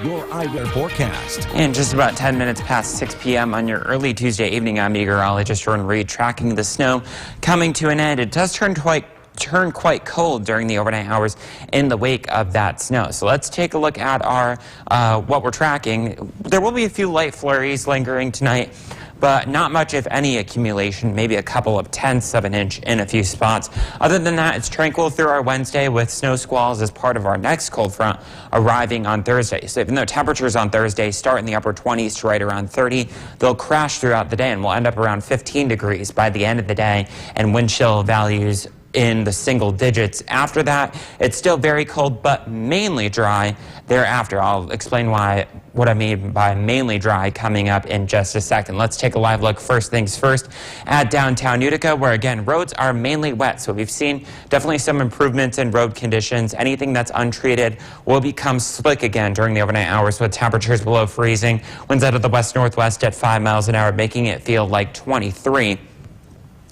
your iWeather forecast. In just about 10 minutes past 6 p.m. on your early Tuesday evening, I'm meteorologist Jordan Reed tracking the snow coming to an end. It does turn quite cold during the overnight hours in the wake of that snow. So let's take a look at our what we're tracking. There will be a few light flurries lingering tonight, but not much, if any, accumulation, maybe a couple of tenths of an inch in a few spots. Other than that, it's tranquil through our Wednesday with snow squalls as part of our next cold front arriving on Thursday. So even though temperatures on Thursday start in the upper 20s to right around 30, they'll crash throughout the day and we'll end up around 15 degrees by the end of the day, and wind chill values in the single digits. After that, it's still very cold, but mainly dry thereafter. I'll explain what I mean by mainly dry coming up in just a second. Let's take a live look, first things first, at downtown Utica, where again, roads are mainly wet. So we've seen definitely some improvements in road conditions. Anything that's untreated will become slick again during the overnight hours with temperatures below freezing. Winds out of the west-northwest at 5 miles an hour, making it feel like 23.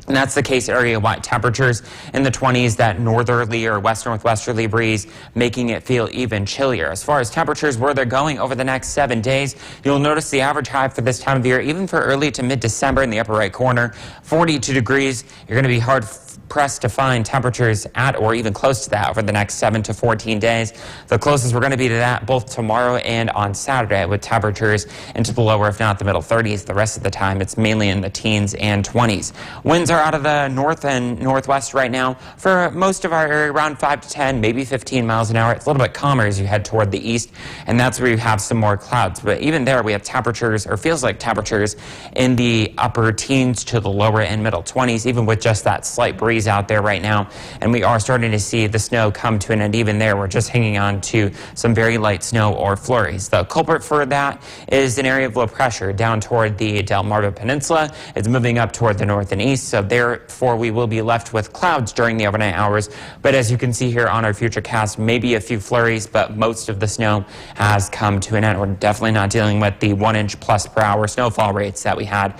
And that's the case area-wide. Temperatures in the 20s, that northerly or west-northwesterly breeze making it feel even chillier. As far as temperatures, where they're going over the next 7 days, you'll notice the average high for this time of year, even for early to mid-December in the upper right corner, 42 degrees. You're going to be hard-pressed to find temperatures at or even close to that over the next 7 to 14 days. The closest we're going to be to that both tomorrow and on Saturday, with temperatures into the lower, if not the middle 30s. The rest of the time, it's mainly in the teens and 20s. Winds are out of the north and northwest right now for most of our area, around 5 to 10, maybe 15 miles an hour. It's a little bit calmer as you head toward the east, and that's where you have some more clouds. But even there, we have temperatures, or feels like temperatures, in the upper teens to the lower and middle 20s, even with just that slight breeze out there right now. And we are starting to see the snow come to an end. Even there, we're just hanging on to some very light snow or flurries. The culprit for that is an area of low pressure down toward the Delmarva Peninsula. It's moving up toward the north and east, so therefore we will be left with clouds during the overnight hours. But as you can see here on our futurecast, maybe a few flurries, but most of the snow has come to an end. We're definitely not dealing with the 1 inch plus per hour snowfall rates that we had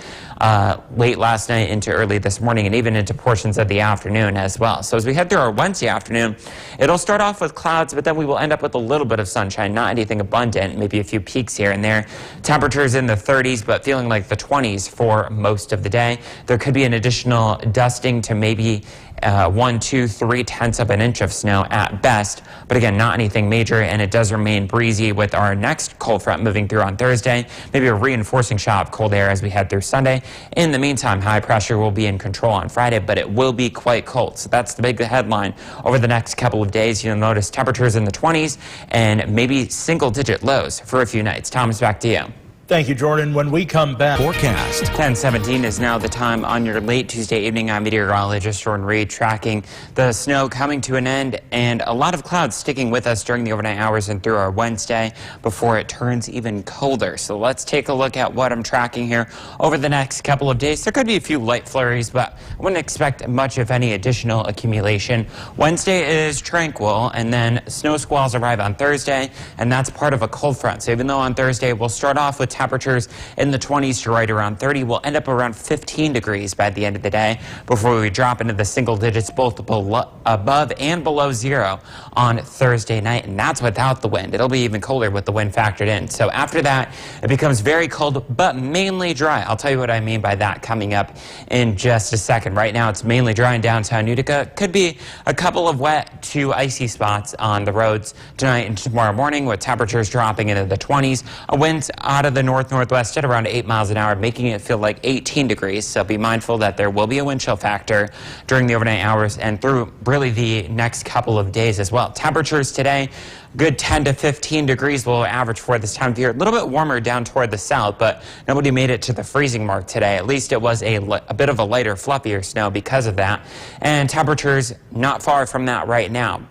late last night into early this morning, and even into portions of the afternoon as well. So as we head through our Wednesday afternoon, it'll start off with clouds, but then we will end up with a little bit of sunshine, not anything abundant, maybe a few peaks here and there. Temperatures in the 30s, but feeling like the 20s for most of the day. There could be an additional dusting to maybe 1, 2, 3 tenths of an inch of snow at best, but again, not anything major, and it does remain breezy with our next cold front moving through on Thursday. Maybe a reinforcing shot of cold air as we head through Sunday. In the meantime, high pressure will be in control on Friday, but it will be quite cold. So that's the big headline over the next couple of days. You'll notice temperatures in the 20s and maybe single-digit lows for a few nights. Thomas, back to you. Thank you, Jordan. When we come back, Forecast. 10:17 is now the time on your late Tuesday evening. I'm meteorologist Jordan Reed tracking the snow coming to an end and a lot of clouds sticking with us during the overnight hours and through our Wednesday before it turns even colder. So let's take a look at what I'm tracking here over the next couple of days. There could be a few light flurries, but I wouldn't expect much, if any, additional accumulation. Wednesday is tranquil, and then snow squalls arrive on Thursday, and that's part of a cold front. So even though on Thursday we'll start off with temperatures in the 20s to right around 30, we'll end up around 15 degrees by the end of the day before we drop into the single digits, both above and below zero on Thursday night, and that's without the wind. It'll be even colder with the wind factored in. So after that, it becomes very cold, but mainly dry. I'll tell you what I mean by that coming up in just a second. Right now, it's mainly dry in downtown Utica. Could be a couple of wet to icy spots on the roads tonight and tomorrow morning, with temperatures dropping into the 20s. Winds out of the north-northwest at around 8 miles an hour, making it feel like 18 degrees. So be mindful that there will be a wind chill factor during the overnight hours and through really the next couple of days as well. Temperatures today, good 10 to 15 degrees below average for this time of year. A little bit warmer down toward the south, but nobody made it to the freezing mark today. At least it was a bit of a lighter, fluffier snow because of that. And temperatures not far from that right now.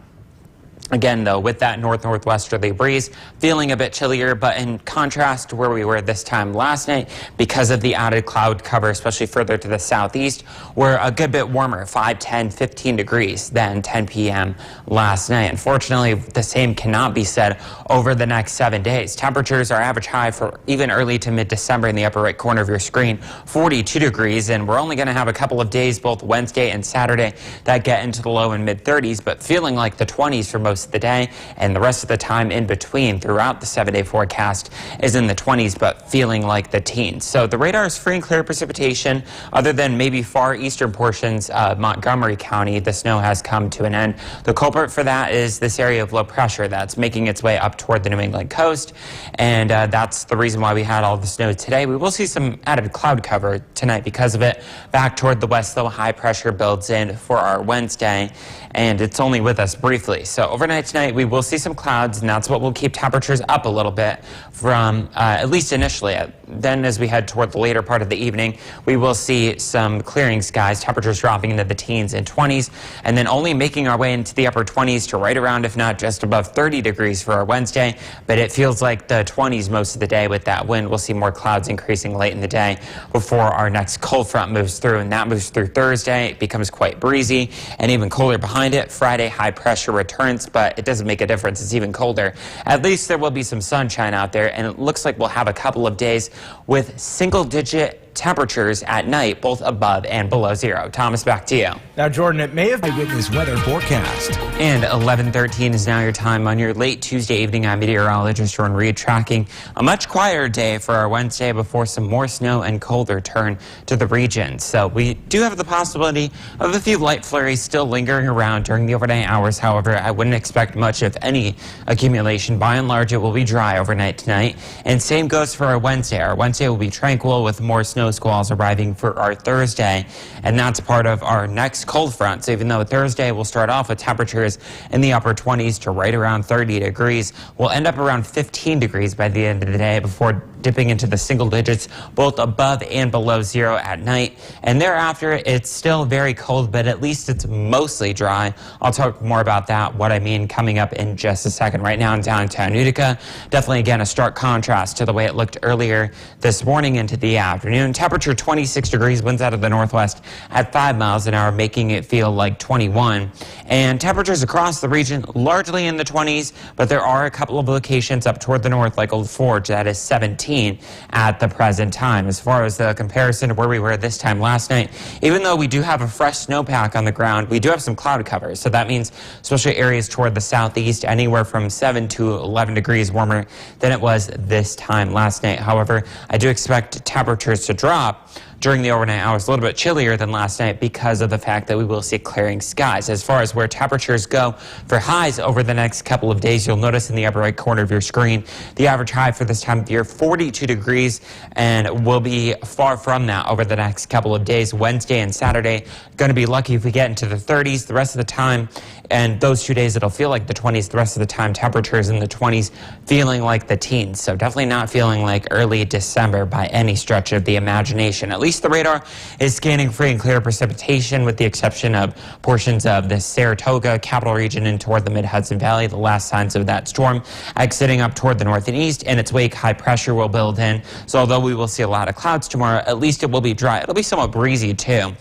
Again, though, with that north-northwesterly breeze, feeling a bit chillier, but in contrast to where we were this time last night, because of the added cloud cover, especially further to the southeast, we're a good bit warmer, 5, 10, 15 degrees than 10 p.m. last night. Unfortunately, the same cannot be said over the next 7 days. Temperatures are average high for even early to mid-December in the upper right corner of your screen, 42 degrees, and we're only going to have a couple of days, both Wednesday and Saturday, that get into the low and mid-30s, but feeling like the 20s for most most of the day, and the rest of the time in between throughout the 7-day forecast is in the 20s, but feeling like the teens. So the radar is free and clear precipitation. Other than maybe far eastern portions of Montgomery County, the snow has come to an end. The culprit for that is this area of low pressure that's making its way up toward the New England coast, and that's the reason why we had all the snow today. We will see some added cloud cover tonight because of it. Back toward the west, though, high pressure builds in for our Wednesday, and it's only with us briefly. So overnight tonight, we will see some clouds, and that's what will keep temperatures up a little bit from at least initially. Then as we head toward the later part of the evening, we will see some clearing skies, temperatures dropping into the teens and 20s, and then only making our way into the upper 20s to right around, if not just above 30 degrees for our Wednesday. But it feels like the 20s most of the day with that wind. We'll see more clouds increasing late in the day before our next cold front moves through, and that moves through Thursday. It becomes quite breezy and even colder behind it. Friday, high pressure returns, but it doesn't make a difference. It's even colder. At least there will be some sunshine out there, and it looks like we'll have a couple of days with single-digit temperatures at night, both above and below zero. Thomas, back to you. Now, Jordan, it may have been Eyewitness Weather Forecast. And 11:13 is now your time on your late Tuesday evening. I'm meteorologist Jordan Reed, tracking a much quieter day for our Wednesday before some more snow and cold return to the region. So we do have the possibility of a few light flurries still lingering around during the overnight hours. However, I wouldn't expect much of any accumulation. By and large, it will be dry overnight tonight. And same goes for our Wednesday. Our Wednesday will be tranquil with more snow squalls arriving for our Thursday, and that's part of our next cold front. So even though Thursday will start off with temperatures in the upper 20s to right around 30 degrees, we'll end up around 15 degrees by the end of the day before dipping into the single digits, both above and below zero at night. And thereafter, it's still very cold, but at least it's mostly dry. I'll talk more about that, what I mean, coming up in just a second. Right now in downtown Utica, definitely again a stark contrast to the way it looked earlier this morning into the afternoon. Temperature 26 degrees, winds out of the northwest at 5 miles an hour, making it feel like 21. And temperatures across the region largely in the 20s, but there are a couple of locations up toward the north, like Old Forge, that is 17 at the present time. As far as the comparison to where we were this time last night, even though we do have a fresh snowpack on the ground, we do have some cloud cover. So that means especially areas toward the southeast, anywhere from 7 to 11 degrees warmer than it was this time last night. However, I do expect temperatures to drop during the overnight hours, a little bit chillier than last night because of the fact that we will see clearing skies. As far as where temperatures go for highs over the next couple of days, you'll notice in the upper right corner of your screen, the average high for this time of year, 42 degrees, and we'll be far from that over the next couple of days. Wednesday and Saturday, going to be lucky if we get into the 30s. The rest of the time, and those 2 days, it'll feel like the 20s. The rest of the time, temperatures in the 20s, feeling like the teens. So definitely not feeling like early December by any stretch of the imagination. At least the radar is scanning free and clear precipitation, with the exception of portions of the Saratoga Capital Region and toward the mid-Hudson Valley. The last signs of that storm exiting up toward the north and east. In its wake, high pressure will build in. So although we will see a lot of clouds tomorrow, at least it will be dry. It'll be somewhat breezy too.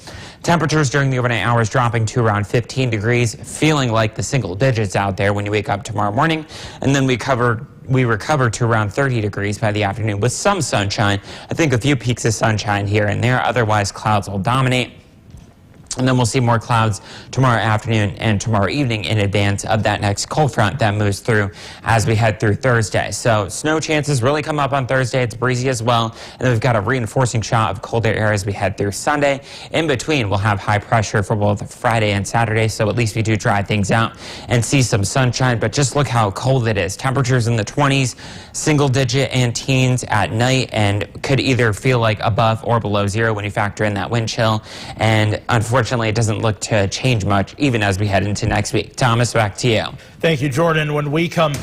Temperatures during the overnight hours dropping to around 15 degrees, feeling like the single digits out there when you wake up tomorrow morning. And then we recover to around 30 degrees by the afternoon with some sunshine. I think a few peaks of sunshine here and there. Otherwise, clouds will dominate. And then we'll see more clouds tomorrow afternoon and tomorrow evening in advance of that next cold front that moves through as we head through Thursday. So snow chances really come up on Thursday. It's breezy as well. And then we've got a reinforcing shot of colder air as we head through Sunday. In between, we'll have high pressure for both Friday and Saturday. So at least we do dry things out and see some sunshine. But just look how cold it is. Temperatures in the 20s, single digit and teens at night, and could either feel like above or below zero when you factor in that wind chill. And unfortunately, it doesn't look to change much even as we head into next week. Thomas, back to you. Thank you, Jordan. When we come